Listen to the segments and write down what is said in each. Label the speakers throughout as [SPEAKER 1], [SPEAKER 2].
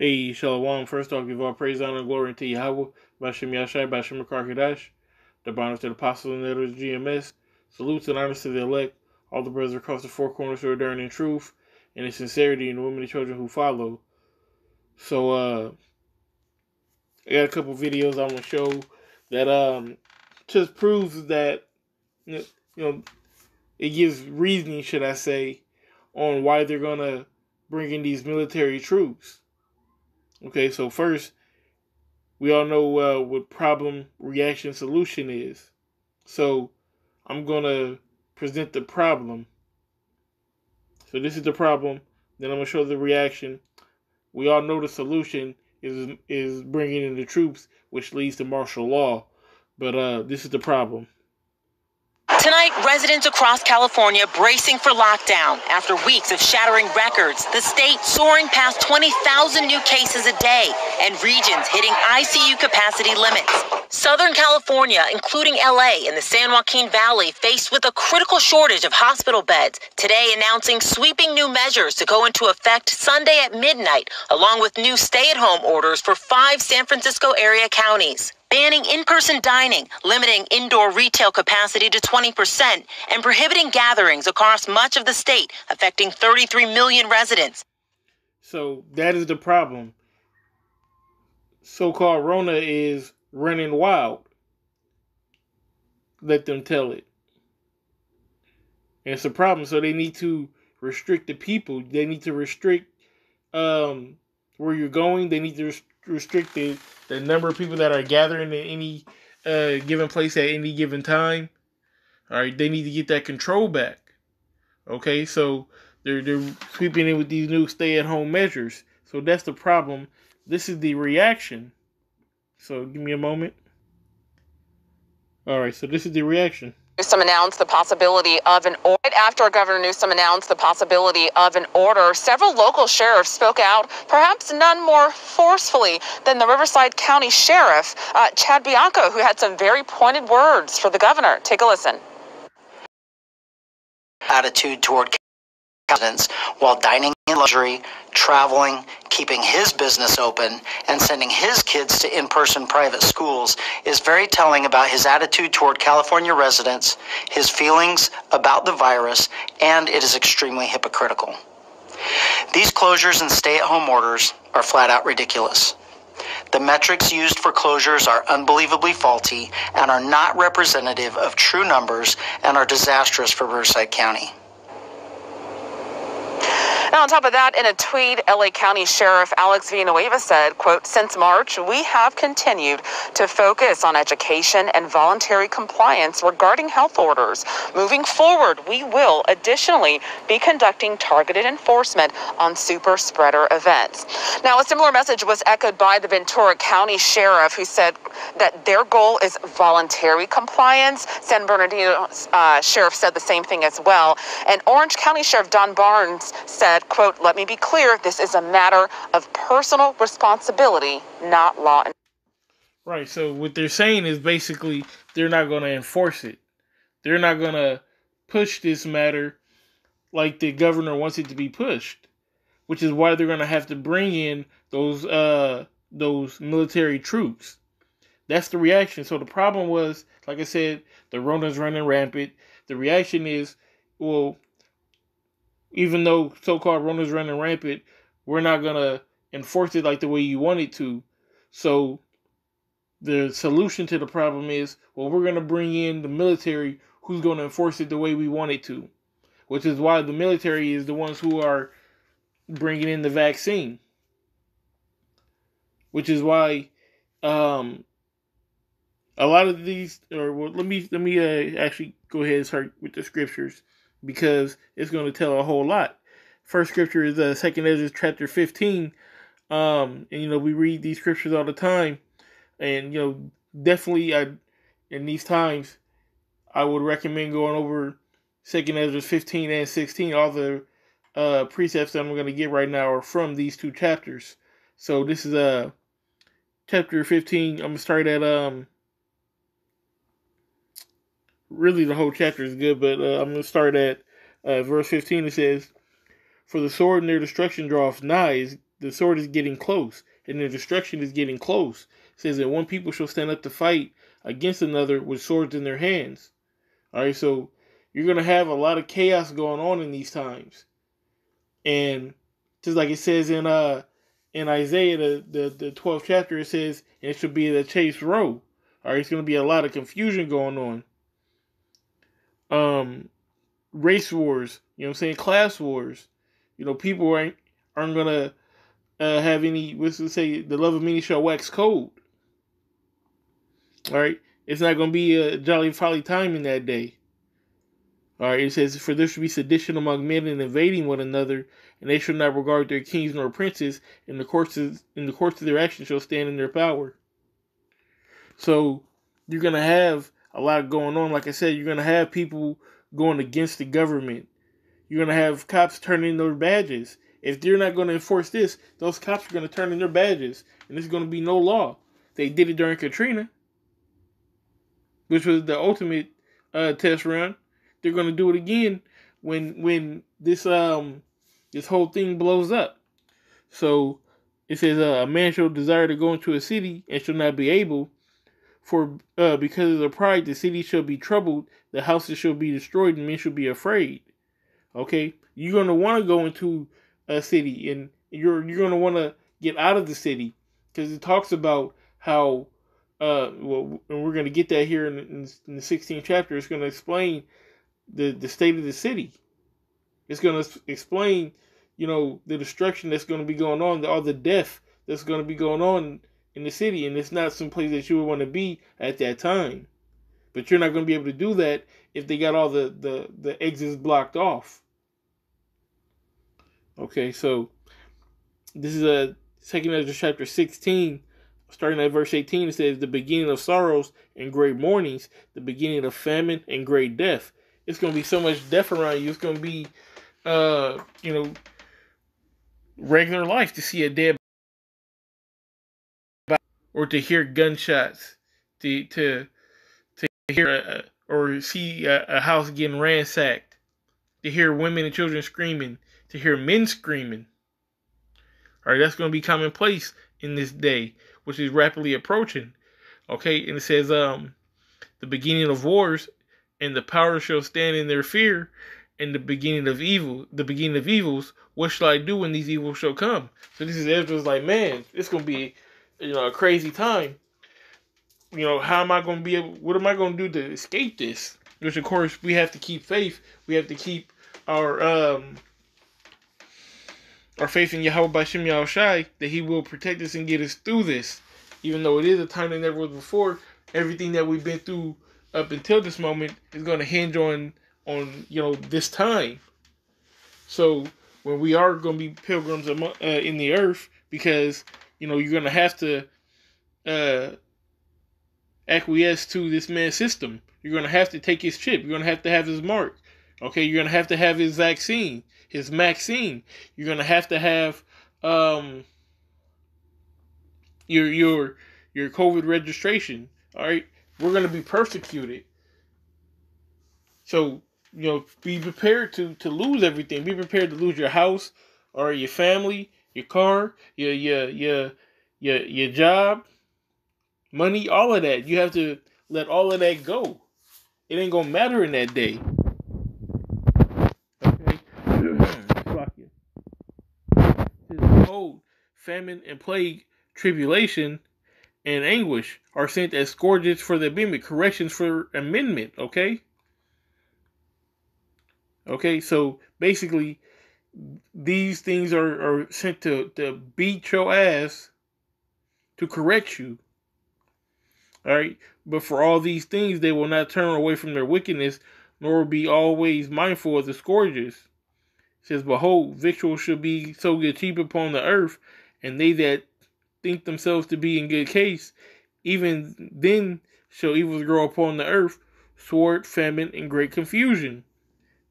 [SPEAKER 1] Hey, Shalom. First off, give all praise, honor, and glory unto Yahweh, Bashem Yashai, Bashem Karkadash, the bonders to the apostles and elders of GMS. Salutes and honors to the elect, all the brothers across the four corners who are enduring in truth and in sincerity, and the women and children who follow. So, I got a couple videos I want to show that just proves that, you know, it gives reasoning, should I say, on why they're going to bring in these military troops. Okay, so first, we all know what problem, reaction, solution is. So I'm going to present the problem. So this is the problem. Then I'm going to show the reaction. We all know the solution is bringing in the troops, which leads to martial law. But this is the problem.
[SPEAKER 2] Tonight, residents across California bracing for lockdown after weeks of shattering records. The state soaring past 20,000 new cases a day and regions hitting ICU capacity limits. Southern California, including LA and the San Joaquin Valley, faced with a critical shortage of hospital beds, today announcing sweeping new measures to go into effect Sunday at midnight, along with new stay-at-home orders for 5 San Francisco area counties. Banning in-person dining, limiting indoor retail capacity to 20%, and prohibiting gatherings across much of the state, affecting 33 million residents.
[SPEAKER 1] So that is the problem. So-called Rona is running wild. Let them tell it. And it's a problem. So they need to restrict the people. They need to restrict where you're going. They need to restrict the number of people that are gathering in any given place at any given time. All right, they need to get that control back. Okay, so they're sweeping in with these new stay-at-home measures. So that's the problem. This is the reaction. So give me a moment. All right, so this is the reaction.
[SPEAKER 3] Newsom announced the possibility of an order. Right after Governor Newsom announced the possibility of an order, several local sheriffs spoke out, perhaps none more forcefully than the Riverside County Sheriff, Chad Bianco, who had some very pointed words for the governor. Take a listen.
[SPEAKER 4] Attitude toward residents while dining in luxury, traveling, keeping his business open, and sending his kids to in-person private schools is very telling about his attitude toward California residents, his feelings about the virus, and it is extremely hypocritical. These closures and stay-at-home orders are flat out ridiculous. The metrics used for closures are unbelievably faulty and are not representative of true numbers and are disastrous for Riverside County.
[SPEAKER 3] Now, on top of that, in a tweet, LA County Sheriff Alex Villanueva said, quote, "Since March, we have continued to focus on education and voluntary compliance regarding health orders. Moving forward, we will additionally be conducting targeted enforcement on super spreader events." Now, a similar message was echoed by the Ventura County Sheriff, who said that their goal is voluntary compliance. San Bernardino Sheriff said the same thing as well. And Orange County Sheriff Don Barnes said, quote, "Let me be clear, this is a matter of personal responsibility, not law."
[SPEAKER 1] Right, so what they're saying is basically they're not going to enforce it. They're not going to push this matter like the governor wants it to be pushed, which is why they're going to have to bring in those military troops. That's the reaction. So the problem was, like I said, the Rona's running rampant. The reaction is, well, even though so-called Rona's running rampant, we're not going to enforce it like the way you want it to. So the solution to the problem is, well, we're going to bring in the military who's going to enforce it the way we want it to, which is why the military is the ones who are bringing in the vaccine, which is why a lot of these, or well, let me actually go ahead and start with the scriptures, because it's going to tell a whole lot. First scripture is 2nd Ezra chapter 15. And we read these scriptures all the time, and definitely in these times I would recommend going over 2nd Ezra 15 and 16. All the precepts that I'm going to get right now are from these two chapters. So this is chapter 15. I'm going to start at really the whole chapter is good, but I'm going to start at verse 15. It says, "For the sword and their destruction draweth nigh, the sword is getting close, and the destruction is getting close. It says that one people shall stand up to fight against another with swords in their hands. All right, so you're going to have a lot of chaos going on in these times. And just like it says in Isaiah, the 12th chapter, it says, and it should be the chase row. All right, it's going to be a lot of confusion going on. Race wars, you know what I'm saying? Class wars. You know, people aren't going to have any, what's to say, the love of many shall wax cold. All right, it's not going to be a jolly folly time in that day. All right, it says, for there shall be sedition among men and invading one another, and they shall not regard their kings nor princes, and the courts of their actions shall stand in their power. So you're going to have a lot going on. Like I said, you're going to have people going against the government. You're going to have cops turning in their badges. If they're not going to enforce this, those cops are going to turn in their badges, and there's going to be no law. They did it during Katrina, which was the ultimate test run. They're going to do it again when this whole thing blows up. So it says, a man shall desire to go into a city and shall not be able, for because of the pride the city shall be troubled, the houses shall be destroyed, and men shall be afraid. Okay, you're going to want to go into a city, and you're going to want to get out of the city, because it talks about how and we're going to get that here in the 16th chapter. It's going to explain the state of the city. It's going to explain, you know, the destruction that's going to be going on, all the death that's going to be going on in the city, and it's not some place that you would want to be at that time. But you're not going to be able to do that if they got all the exits blocked off. Okay, so this is a 2 Ezra chapter 16, starting at verse 18. It says, the beginning of sorrows and great mournings, the beginning of famine and great death. It's going to be so much death around you. It's going to be, you know, regular life to see a dead body, or to hear gunshots, to hear or see a house getting ransacked, to hear women and children screaming, to hear men screaming. All right, that's going to be commonplace in this day, which is rapidly approaching. Okay, and it says, the beginning of wars, and the power shall stand in their fear, and the beginning of evils, what shall I do when these evils shall come? So this is Ezra's like, man, it's going to be, you know, a crazy time. You know, how am I going to be able, what am I going to do to escape this? Which, of course, we have to keep faith. We have to keep our faith in Yahweh B'Shem Yahushai, that he will protect us and get us through this. Even though it is a time that never was before, everything that we've been through up until this moment is going to hinge on you know, this time. So when we are going to be pilgrims in the earth, because, you know, you're going to have to acquiesce to this man's system. You're going to have to take his chip. You're going to have his mark. Okay, you're going to have his vaccine, his Maxine. You're going to have your COVID registration. All right, we're going to be persecuted. So, you know, be prepared to lose everything. Be prepared to lose your house, or your family, your car, your job, money, all of that. You have to let all of that go. It ain't gonna matter in that day. Okay. Fuck you. Behold, famine and plague, tribulation and anguish are sent as scourges for the amendment, corrections for amendment. Okay. Okay, so basically, these things are sent to beat your ass, to correct you. All right, but for all these things, they will not turn away from their wickedness, nor be always mindful of the scourges. It says, behold, victuals shall be so good cheap upon the earth, and they that think themselves to be in good case, even then shall evils grow upon the earth, sword, famine, and great confusion.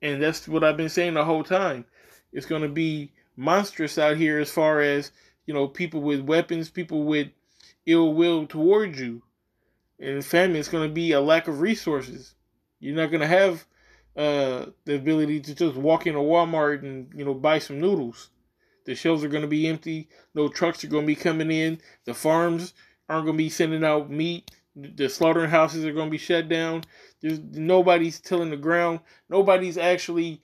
[SPEAKER 1] And that's what I've been saying the whole time. It's going to be monstrous out here as far as, you know, people with weapons, people with ill will towards you. And famine is going to be a lack of resources. You're not going to have the ability to just walk into Walmart and, you know, buy some noodles. The shelves are going to be empty. No trucks are going to be coming in. The farms aren't going to be sending out meat. The slaughterhouses are going to be shut down. Nobody's tilling the ground. Nobody's actually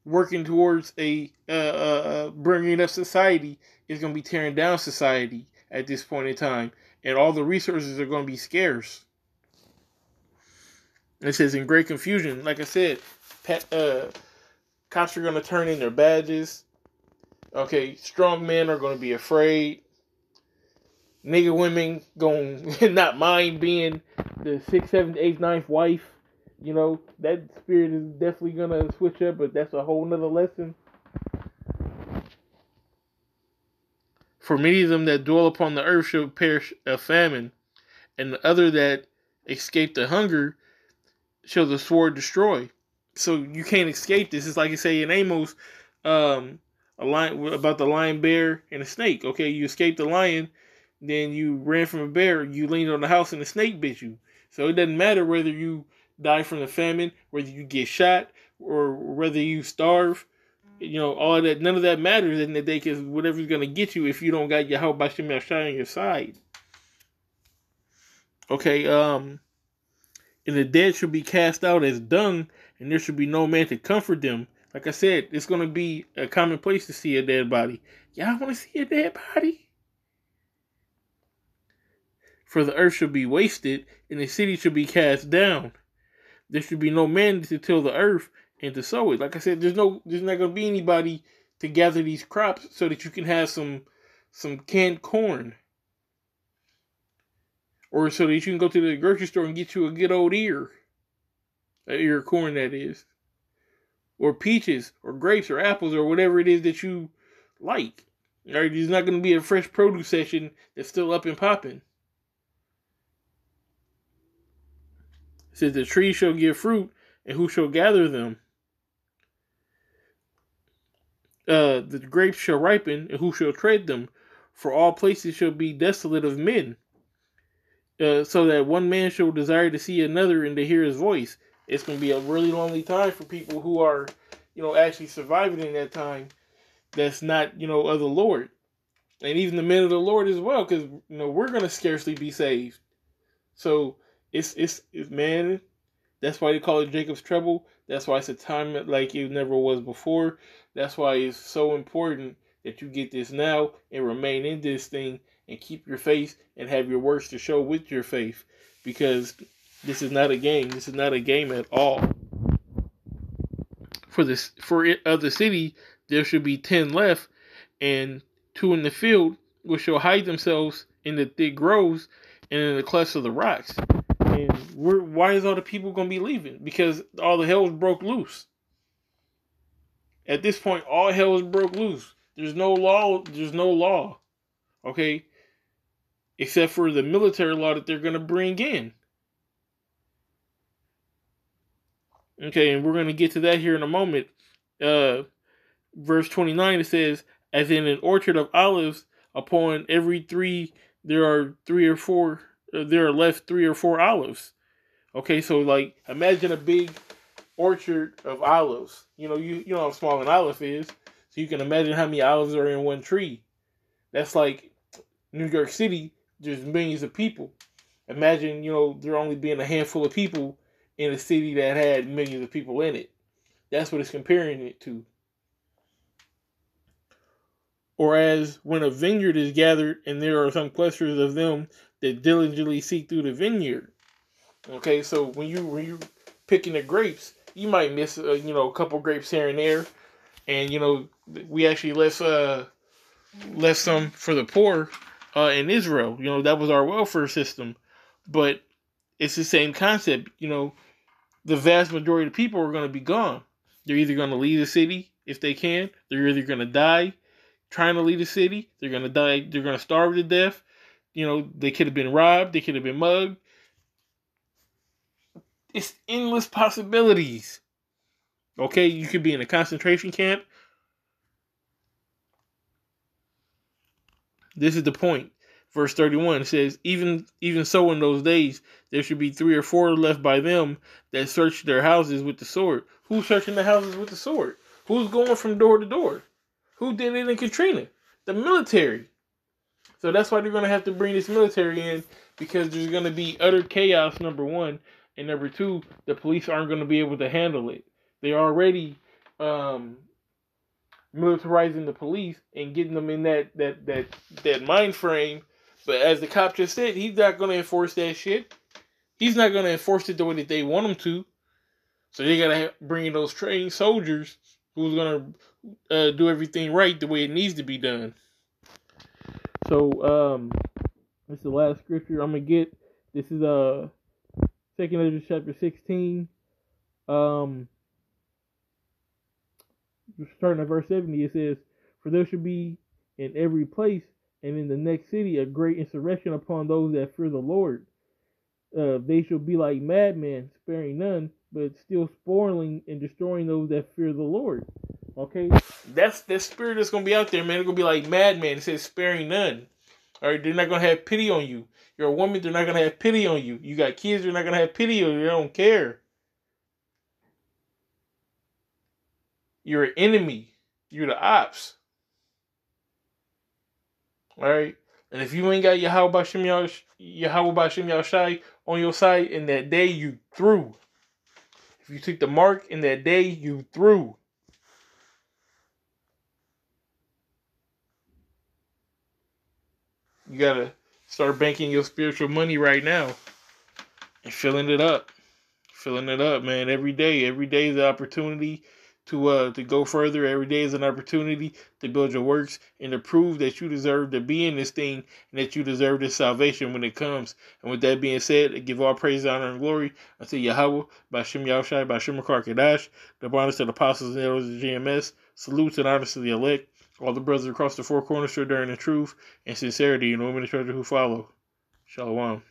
[SPEAKER 1] working towards a bringing up society. Is going to be tearing down society at this point in time. And all the resources are going to be scarce. It says in great confusion. Like I said, cops are going to turn in their badges. Okay, strong men are going to be afraid. Nigga women going to not mind being the 6th, 7th, 8th, 9th wife. You know, that spirit is definitely going to switch up, but that's a whole nother lesson. For many of them that dwell upon the earth shall perish of famine, and the other that escape the hunger shall the sword destroy. So you can't escape this. It's like you say in Amos, a lion, about the lion, bear, and a snake. Okay, you escaped the lion, then you ran from a bear, you leaned on the house, and the snake bit you. So it doesn't matter whether you die from the famine, whether you get shot, or whether you starve. You know, all that, none of that matters in the day, because whatever's going to get you if you don't got Yahweh B'Shem Yashai on your side. Okay, and the dead shall be cast out as dung, and there shall be no man to comfort them. Like I said, it's going to be a common place to see a dead body. Y'all want to see a dead body? For the earth shall be wasted, and the city shall be cast down. There should be no man to till the earth and to sow it. Like I said, there's not going to be anybody to gather these crops so that you can have some canned corn. Or so that you can go to the grocery store and get you a good old ear. An ear of corn, that is. Or peaches, or grapes, or apples, or whatever it is that you like. All right, there's not going to be a fresh produce section that's still up and popping. It says the tree shall give fruit, and who shall gather them? The grapes shall ripen, and who shall tread them? For all places shall be desolate of men. So that one man shall desire to see another and to hear his voice. It's going to be a really lonely time for people who are, actually surviving in that time. That's not, of the Lord. And even the men of the Lord as well, because, we're going to scarcely be saved. So, it's man, that's why they call it Jacob's trouble. That's why it's a time like it never was before. That's why it's so important that you get this now and remain in this thing and keep your faith and have your works to show with your faith. Because this is not a game. This is not a game at all. For the city, there should be 10 left, and 2 in the field, which shall hide themselves in the thick groves and in the clefts of the rocks. And why is all the people going to be leaving? Because all the hell is broke loose. At this point, all hell is broke loose. There's no law. There's no law. Okay? Except for the military law that they're going to bring in. Okay, and we're going to get to that here in a moment. Verse 29, it says, as in an orchard of olives, upon every 3, there are left 3 or 4 olives. Okay, so like, imagine a big orchard of olives. You know how small an olive is. So you can imagine how many olives are in one tree. That's like New York City, there's millions of people. Imagine, there only being a handful of people in a city that had millions of people in it. That's what it's comparing it to. Or as when a vineyard is gathered and there are some clusters of them that diligently seek through the vineyard. Okay, so when you're picking the grapes, you might miss a couple grapes here and there, and we actually left some for the poor in Israel. That was our welfare system, but it's the same concept. The vast majority of the people are going to be gone. They're either going to leave the city if they can. They're either going to die trying to leave the city. They're going to die. They're going to starve to death. They could have been robbed. They could have been mugged. It's endless possibilities. Okay, you could be in a concentration camp. This is the point. Verse 31 says, even so in those days, there should be 3 or 4 left by them that search their houses with the sword. Who's searching the houses with the sword? Who's going from door to door? Who did it in Katrina? The military. So that's why they're going to have to bring this military in, because there's going to be utter chaos, number one. And number two, the police aren't going to be able to handle it. They're already militarizing the police and getting them in that mind frame. But as the cop just said, he's not going to enforce that shit. He's not going to enforce it the way that they want him to. So they got to bring in those trained soldiers who's going to do everything right the way it needs to be done. So, this is the last scripture I'm going to get. This is 2 Ezra chapter 16. Starting at verse 70, it says, "For there shall be in every place and in the next city a great insurrection upon those that fear the Lord. They shall be like madmen, sparing none, but still spoiling and destroying those that fear the Lord." Okay? That's the spirit that's going to be out there, man. They're going to be like madmen. It says sparing none. All right? They're not going to have pity on you. You're a woman, they're not going to have pity on you. You got kids, they're not going to have pity on you. They don't care. You're an enemy. You're the ops. All right? And if you ain't got Yahweh B'Shem Yahushai on your side, in that day, you through. If you took the mark in that day, you through. You got to start banking your spiritual money right now and filling it up. Filling it up, man. Every day is an opportunity to go further. Every day is an opportunity to build your works and to prove that you deserve to be in this thing and that you deserve this salvation when it comes. And with that being said, I give all praise, honor, and glory unto Yahweh, B'Shem Yahushai, B'Shem Kadash, the bonus to the apostles and elders of GMS. Salutes and honors to the elect, all the brothers across the four corners, sure during the truth and sincerity, and women and children who follow. Shalom.